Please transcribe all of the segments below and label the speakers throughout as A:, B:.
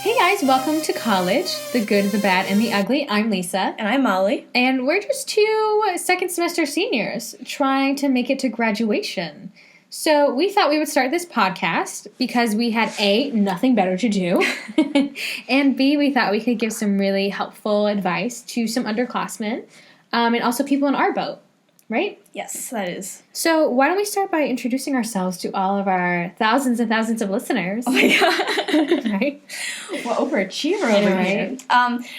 A: Hey guys, welcome to college, the good, the bad, and the ugly. I'm Lisa.
B: And I'm Molly.
A: And we're just two second semester seniors trying to make it to graduation. So we thought we would start this podcast because we had A, nothing better to do, and B, we thought we could give some really helpful advice to some underclassmen and also people in our boat, right?
B: Yes, that is.
A: So why don't we start by introducing ourselves to all of our thousands and thousands of listeners?
B: Oh my god.
A: Right?
B: Well, overachiever over here.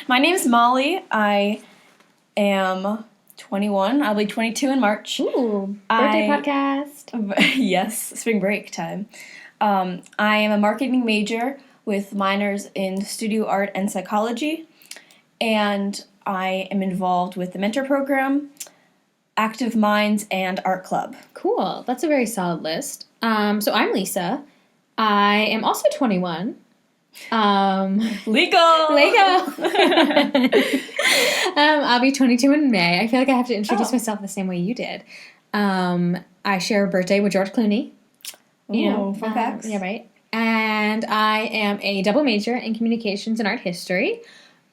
B: My name is Molly. I am 21. I'll be 22 in March.
A: Ooh, birthday podcast.
B: Yes, spring break time. I am a marketing major with minors in studio art and psychology. And I am involved with the mentor program, Active Minds, and art club.
A: Cool. That's a very solid list. So I'm Lisa. I am also 21.
B: Lego!
A: I'll be 22 in May. I feel like I have to introduce myself the same way you did. I share a birthday with George Clooney.
B: Fun facts.
A: Yeah, right. And I am a double major in communications and art history.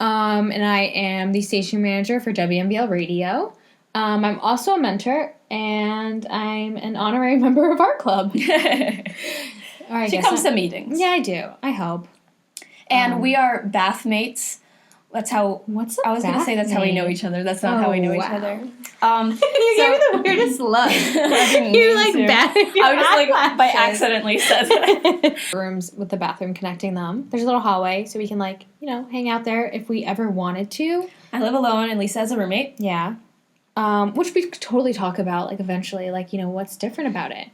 A: And I am the station manager for WMBL Radio. I'm also a mentor, and I'm an honorary member of art club.
B: She comes to meetings.
A: Yeah, I do. I hope.
B: And we are bathmates. That's how.
A: What's
B: I was going to say that's how we know each other. That's not how we know each other.
A: You gave me the weirdest look.
B: You
A: like bath.
B: I was just like by accidentally said that.
A: Rooms with the bathroom connecting them. There's a little hallway, so we can hang out there if we ever wanted to.
B: I live alone, and Lisa has a roommate.
A: Yeah. Which we could totally talk about, eventually, what's different about it.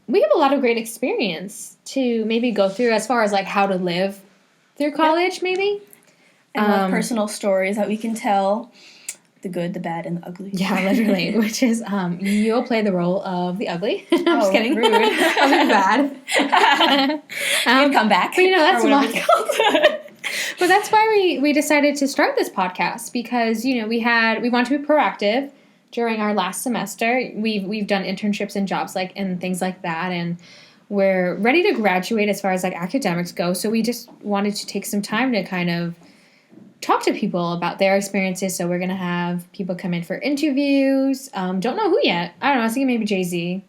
A: We have a lot of great experience to maybe go through as far as, how to live through college, maybe.
B: And personal stories that we can tell. The good, the bad, and the ugly.
A: Yeah, literally. Which is, you'll play the role of the ugly. I'm just kidding.
B: Rude.
A: I'll be bad.
B: You can come back.
A: But, that's why... But that's why we decided to start this podcast because, we want to be proactive during our last semester. We've done internships and jobs and things like that, and we're ready to graduate as far as academics go. So we just wanted to take some time to kind of talk to people about their experiences. So we're going to have people come in for interviews. Don't know who yet. I don't know. I was thinking maybe Jay-Z.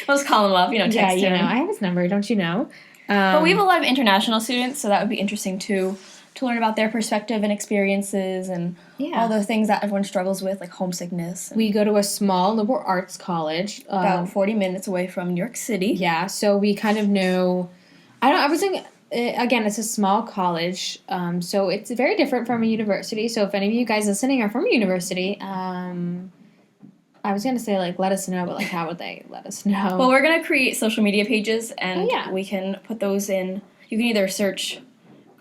B: Let's call him up, text him.
A: I have his number, don't you know?
B: But we have a lot of international students, so that would be interesting too, to learn about their perspective and experiences and all the things that everyone struggles with, like homesickness.
A: We go to a small liberal arts college.
B: About 40 minutes away from New York City.
A: Yeah, so we kind of know... I was thinking, again, it's a small college, so it's very different from a university. So if any of you guys listening are from a university... I was going to say, let us know, but, how would they let us know?
B: Well, we're going to create social media pages, and we can put those in. You can either search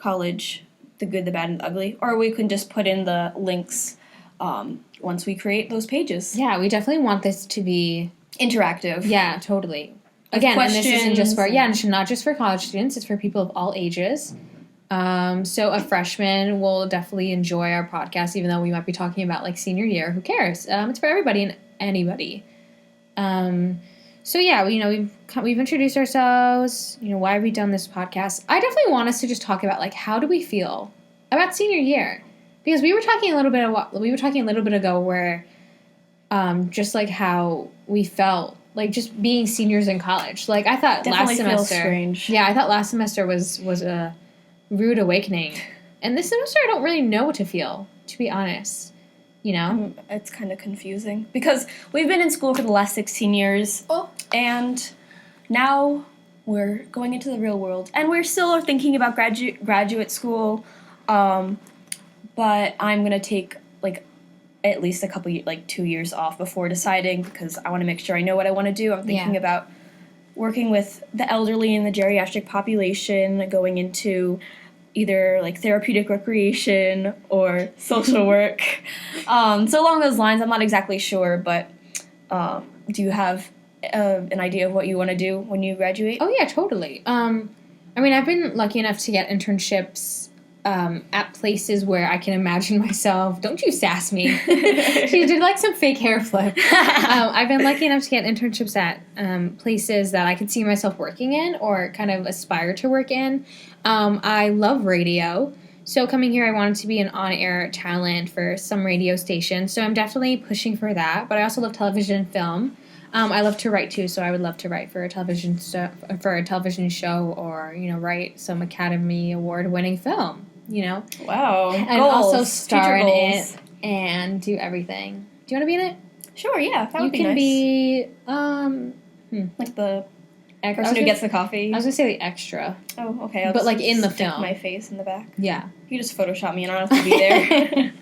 B: college, the good, the bad, and the ugly, or we can just put in the links once we create those pages.
A: Yeah, we definitely want this to be...
B: interactive.
A: Yeah, totally. Again, and this isn't just for... Yeah, and it's not just for college students. It's for people of all ages. So a freshman will definitely enjoy our podcast, even though we might be talking about, senior year. Who cares? It's for everybody and anybody. So yeah, we've introduced ourselves. Why have we done this podcast? I definitely want us to just talk about how do we feel about senior year, because we were talking a little bit ago where just how we felt just being seniors in college. I thought
B: definitely
A: last semester
B: feels strange.
A: Yeah, I thought last semester was a rude awakening, and this semester I don't really know what to feel, to be honest.
B: It's kind of confusing because we've been in school for the last 16 years, and now we're going into the real world, and we're still thinking about graduate school, but I'm going to take, at least a couple, 2 years off before deciding, because I want to make sure I know what I want to do. I'm thinking about working with the elderly and the geriatric population, going into either therapeutic recreation or social work. So along those lines, I'm not exactly sure, but do you have an idea of what you want to do when you graduate?
A: Oh yeah, totally. I've been lucky enough to get internships at places where I can imagine myself. Don't you sass me. She did like some fake hair flip. I've been lucky enough to get internships at places that I could see myself working in or kind of aspire to work in. I love radio. So coming here, I wanted to be an on-air talent for some radio station. So I'm definitely pushing for that. But I also love television and film. I love to write too, so I would love to write for a television show, or write some Academy Award-winning film.
B: Wow,
A: and
B: goals,
A: also star in it and do everything. Do you want to be in it?
B: Sure, yeah, that would be nice.
A: You can be
B: like the person who gets the coffee.
A: I was gonna say the extra.
B: Oh, okay.
A: But like in the film,
B: my face in the back.
A: Yeah,
B: you just Photoshop me, and I don't have to be there.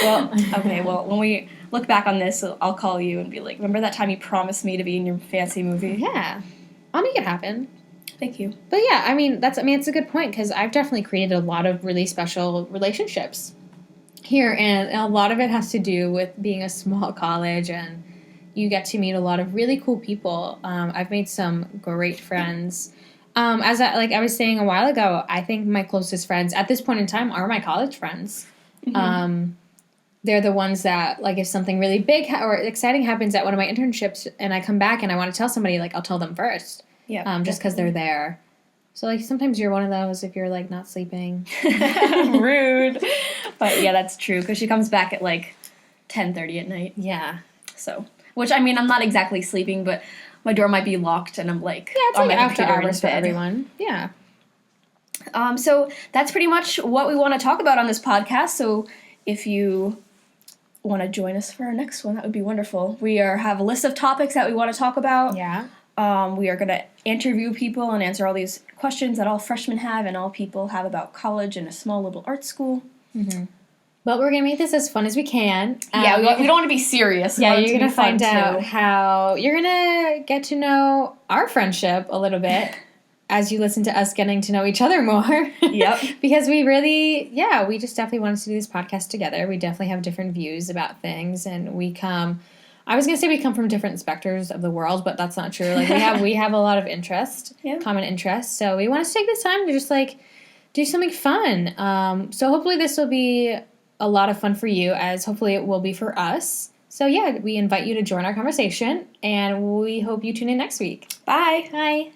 B: Well, okay. Well, when we look back on this, I'll call you and be like, "Remember that time you promised me to be in your fancy movie?"
A: Yeah, I'll make it happen.
B: Thank you.
A: But yeah, it's a good point because I've definitely created a lot of really special relationships here, and a lot of it has to do with being a small college, and you get to meet a lot of really cool people. I've made some great friends. As I was saying a while ago, I think my closest friends at this point in time are my college friends. Mm-hmm. They're the ones that, like, if something really big or exciting happens at one of my internships and I come back and I want to tell somebody, like, I'll tell them first.
B: Yeah.
A: Just because they're there. So, like, sometimes you're one of those if you're, like, not sleeping.
B: Rude. But, yeah, that's true, because she comes back at, like, 10:30 at night.
A: Yeah.
B: So, which, I mean, I'm not exactly sleeping, but my door might be locked, and I'm, like,
A: yeah, it's
B: on
A: like
B: my
A: after
B: computer
A: hours for everyone. Yeah.
B: So, that's pretty much what we want to talk about on this podcast. So, if you want to join us for our next one, that would be wonderful. We have a list of topics that we want to talk about.
A: Yeah.
B: We are going to interview people and answer all these questions that all freshmen have and all people have about college and a small little art school.
A: Mm-hmm. But we're going to make this as fun as we can.
B: Yeah, we don't want to be serious.
A: Yeah, you're going to find out how you're going to get to know our friendship a little bit as you listen to us getting to know each other more.
B: Yep.
A: Because we just definitely wanted to do this podcast together. We definitely have different views about things, and I was going to say we come from different specters of the world, but that's not true. Like we have a lot of interest, common interests. So we want to take this time to just like do something fun. So hopefully this will be a lot of fun for you, as hopefully it will be for us. So yeah, we invite you to join our conversation, and we hope you tune in next week.
B: Bye.
A: Bye.